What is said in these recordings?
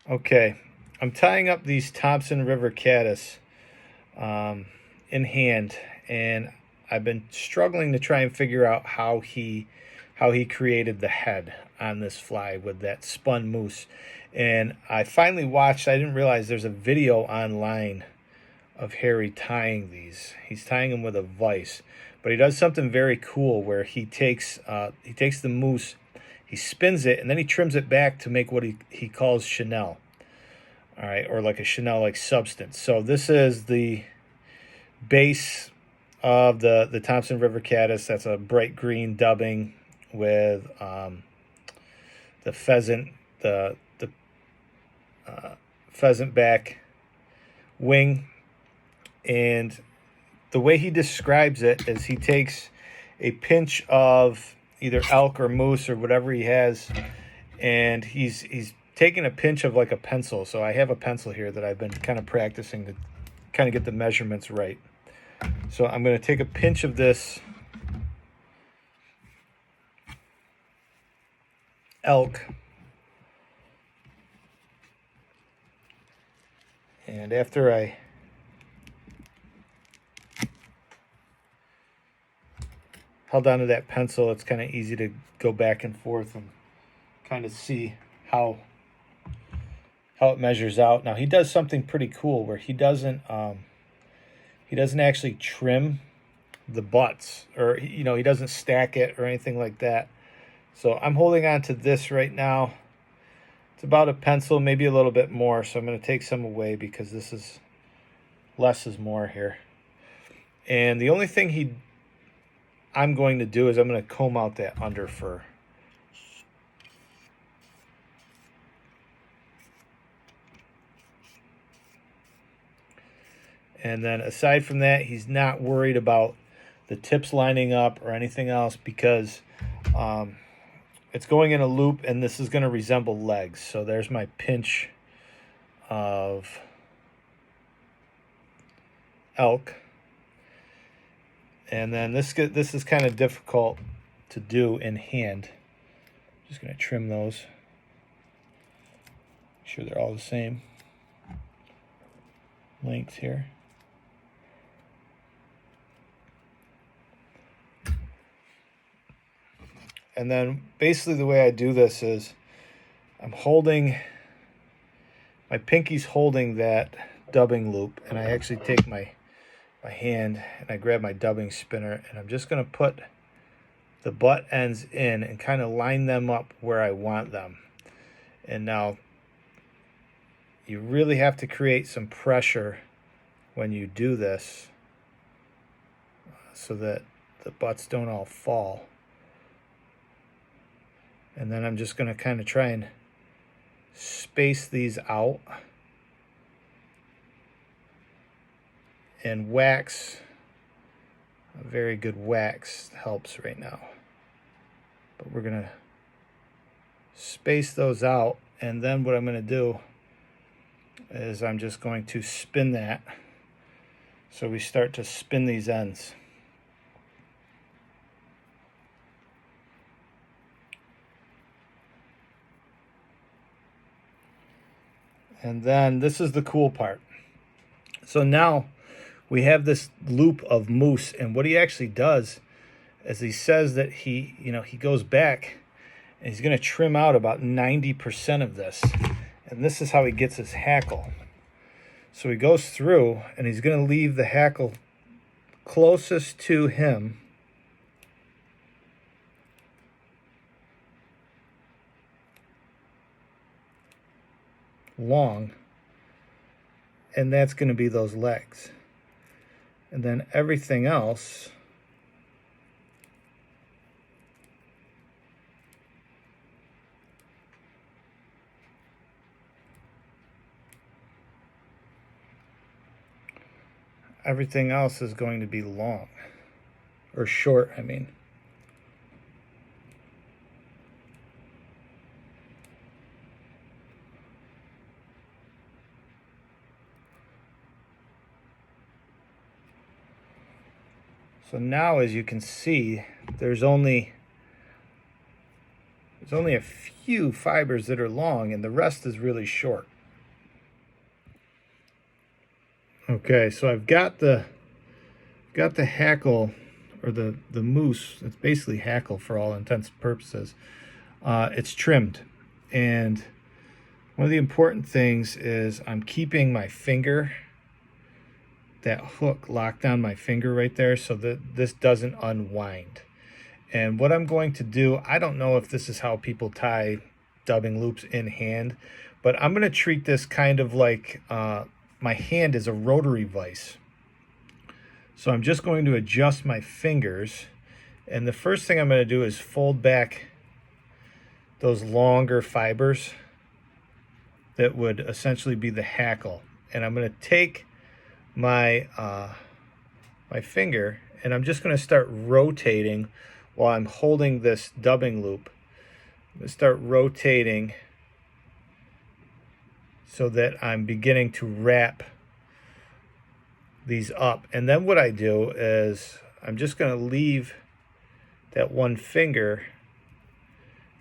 Okay, I'm tying up these Thompson River Caddis in hand, and I've been struggling to try and figure out how he created the head on this fly with that spun moose. And I finally watched. I didn't realize there's a video online of Harry tying these. He's tying them with a vise, but he does something very cool where he takes the moose, he spins it, and then he trims it back to make what he calls chenille. All right, or like a chenille-like substance. So this is the base of the Thompson River Caddis. That's a bright green dubbing with the pheasant pheasant back wing. And the way he describes it is he takes a pinch of either elk or moose or whatever he has, and he's taking a pinch of like a pencil. So I have a pencil here that I've been kind of practicing to kind of get the measurements right. So I'm going to take a pinch of this elk, and after I held onto that pencil, it's kind of easy to go back and forth and kind of see how it measures out. Now he does something pretty cool where he doesn't actually trim the butts, or he doesn't stack it or anything like that. So I'm holding on to this right now. It's about a pencil, maybe a little bit more. So I'm going to take some away because this is less is more here. And the only thing I'm going to do is I'm going to comb out that under fur. And then aside from that, he's not worried about the tips lining up or anything else because it's going in a loop, and this is going to resemble legs. So there's my pinch of elk. And then this is kind of difficult to do in hand. Just going to trim those. Make sure they're all the same length here. And then basically the way I do this is I'm holding, my pinky's holding that dubbing loop, and I actually take my hand and I grab my dubbing spinner, and I'm just going to put the butt ends in and kind of line them up where I want them. And now you really have to create some pressure when you do this so that the butts don't all fall. And then I'm just going to kind of try and space these out. And wax, a very good wax helps right now. But we're going to space those out. And then what I'm going to do is I'm just going to spin that. So we start to spin these ends. And then this is the cool part. So now we have this loop of moose, and what he actually does is he says that he goes back and he's going to trim out about 90% of this. And this is how he gets his hackle. So he goes through and he's going to leave the hackle closest to him. Long, and that's going to be those legs. And then everything else is going to be long, or short, I mean. So now, as you can see, there's only a few fibers that are long, and the rest is really short. Okay, so I've got the hackle, or the moose. It's basically hackle for all intents and purposes. It's trimmed, and one of the important things is I'm keeping my finger, that hook, locked on my finger right there so that this doesn't unwind. And what I'm going to do, I don't know if this is how people tie dubbing loops in hand, but I'm going to treat this kind of like my hand is a rotary vise. So I'm just going to adjust my fingers, and the first thing I'm going to do is fold back those longer fibers that would essentially be the hackle. And I'm going to take my my finger, and I'm just going to start rotating while I'm holding this dubbing loop. I'm going to start rotating so that I'm beginning to wrap these up. And then what I do is I'm just going to leave that one finger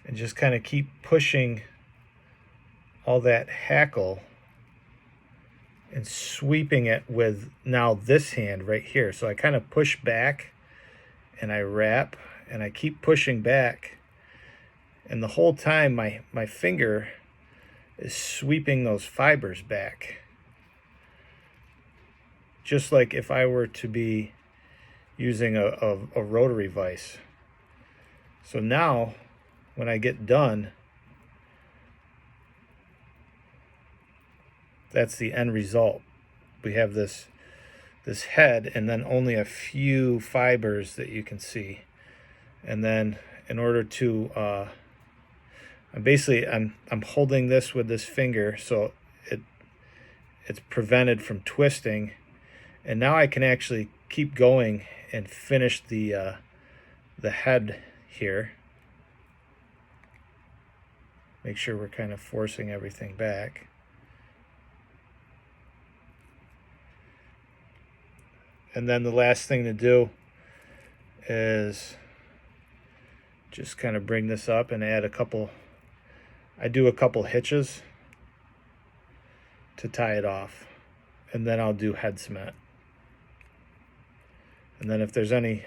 and just kind of keep pushing all that hackle and sweeping it with now this hand right here. So I kind of push back and I wrap and I keep pushing back, and the whole time my finger is sweeping those fibers back, just like if I were to be using a rotary vise. So now when I get done, that's the end result. We have this head and then only a few fibers that you can see. And then in order to I'm holding this with this finger so it's prevented from twisting. And now I can actually keep going and finish the head here. Make sure we're kind of forcing everything back. And then the last thing to do is just kind of bring this up and add I do a couple hitches to tie it off. And then I'll do head cement. And then if there's any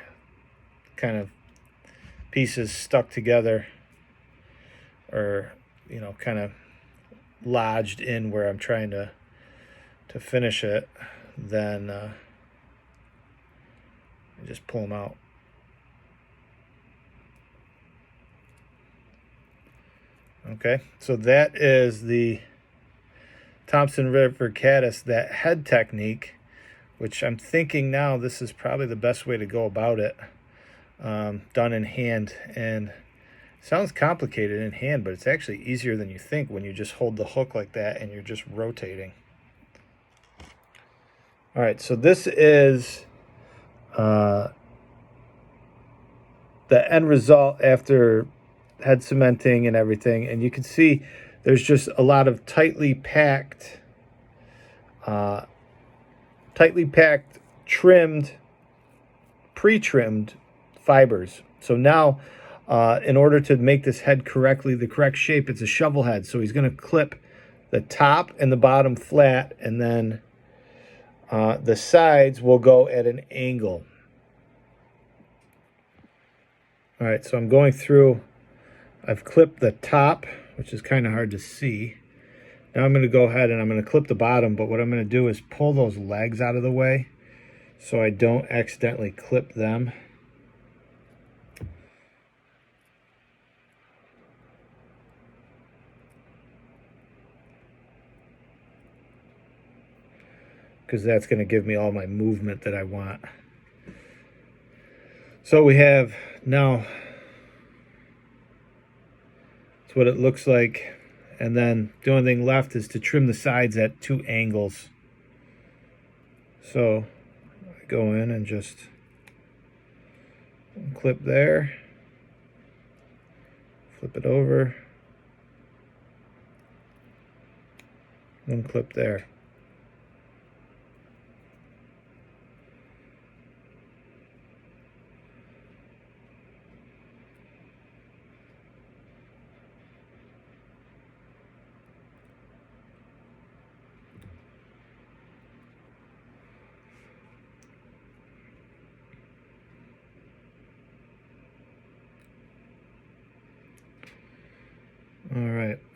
kind of pieces stuck together or, you know, kind of lodged in where I'm trying to finish it, then I just pull them out. Okay, so that is the Thompson River Caddis, that head technique, which I'm thinking now this is probably the best way to go about it, done in hand. And it sounds complicated in hand, but it's actually easier than you think when you just hold the hook like that and you're just rotating. All right, so this is the end result after head cementing and everything, and you can see there's just a lot of tightly packed, trimmed, pre-trimmed fibers. So now, in order to make this head correctly, the correct shape, it's a shovel head. So he's going to clip the top and the bottom flat, and then the sides will go at an angle. All right, so I'm going through. I've clipped the top, which is kind of hard to see. Now I'm going to go ahead and I'm going to clip the bottom, but what I'm going to do is pull those legs out of the way so I don't accidentally clip them. Because that's going to give me all my movement that I want. So we have now, that's what it looks like. And then the only thing left is to trim the sides at 2 angles. So I go in and just clip there, flip it over, one clip there.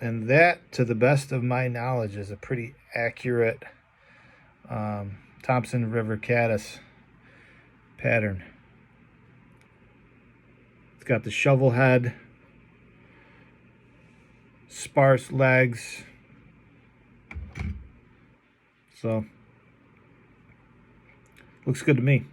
And that, to the best of my knowledge, is a pretty accurate Thompson River Caddis pattern. It's got the shovel head, sparse legs. So, looks good to me.